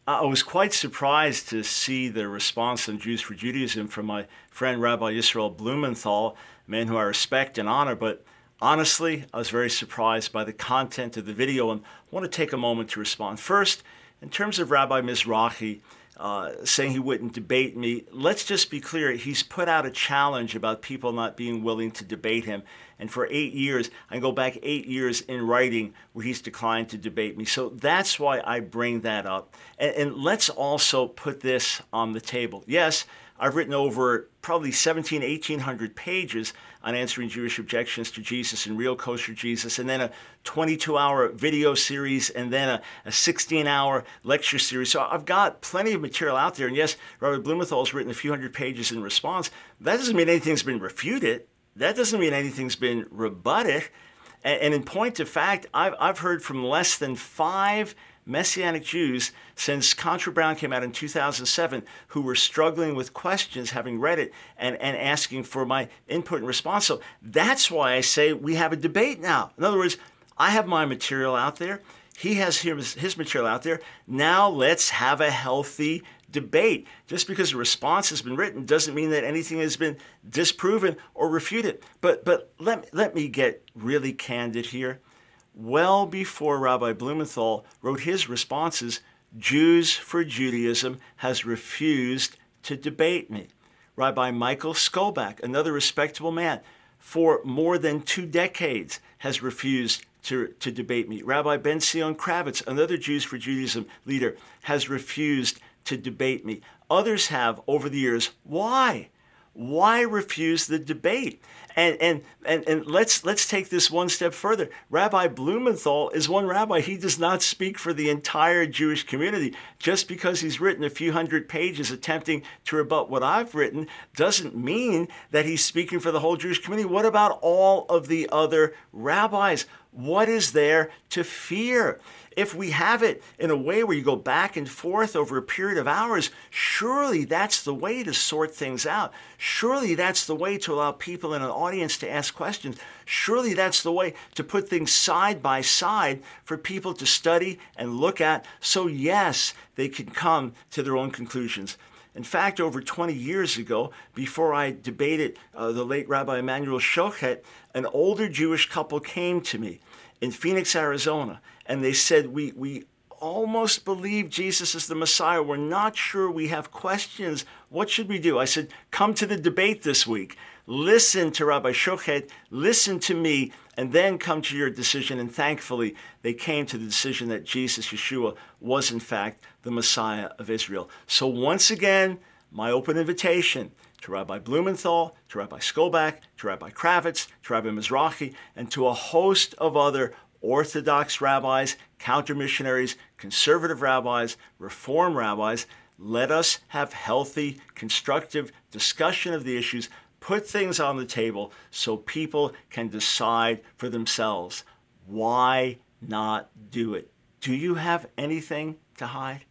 I was quite surprised to see the response on Jews for Judaism from my friend Rabbi Yisroel Blumenthal, a man who I respect and honor. But honestly, I was very surprised by the content of the video and want to take a moment to respond. First, in terms of Rabbi Mizrahi saying he wouldn't debate me, let's just be clear. He's put out a challenge about people not being willing to debate him. And for 8 years, I go back 8 years in writing where he's declined to debate me. So that's why I bring that up. And let's also put this on the table. Yes, I've written over probably 1,800 pages on answering Jewish objections to Jesus and Real Kosher Jesus, and then a 22-hour video series, and then a 16-hour lecture series. So I've got plenty of material out there. And yes, Rabbi Blumenthal has written a few hundred pages in response. That doesn't mean anything's been refuted. That doesn't mean anything's been rebutted. And in point of fact, I've heard from less than 5 Messianic Jews since Contra Brown came out in 2007 who were struggling with questions, having read it, and asking for my input and response. So that's why I say we have a debate now. In other words, I have my material out there. He has his material out there. Now let's have a healthy debate. Just because a response has been written doesn't mean that anything has been disproven or refuted. But let me get really candid here. Well before Rabbi Blumenthal wrote his responses, Jews for Judaism has refused to debate me. Rabbi Michael Skolback, another respectable man, for more than 2 decades has refused to debate me. Rabbi Ben Zion Kravitz, another Jews for Judaism leader, has refused to debate me. Others have over the years. Why? Why refuse the debate? And let's take this one step further. Rabbi Blumenthal is one rabbi. He does not speak for the entire Jewish community. Just because he's written a few hundred pages attempting to rebut what I've written doesn't mean that he's speaking for the whole Jewish community. What about all of the other rabbis? What is there to fear? If we have it in a way where you go back and forth over a period of hours, surely that's the way to sort things out. Surely that's the way to allow people in an audience to ask questions. Surely that's the way to put things side by side for people to study and look at. So yes, they can come to their own conclusions. In fact, over 20 years ago, before I debated the late Rabbi Emanuel Shochet, an older Jewish couple came to me in Phoenix, Arizona, and they said, we almost believe Jesus is the Messiah. We're not sure. We have questions. What should we do? I said, come to the debate this week. Listen to Rabbi Shochet, listen to me, and then come to your decision. And thankfully, they came to the decision that Jesus, Yeshua, was in fact the Messiah of Israel. So once again, my open invitation to Rabbi Blumenthal, to Rabbi Skolback, to Rabbi Kravitz, to Rabbi Mizrahi, and to a host of other Orthodox rabbis, counter-missionaries, conservative rabbis, reform rabbis. Let us have healthy, constructive discussion of the issues, put things on the table so people can decide for themselves. Why not do it? Do you have anything to hide?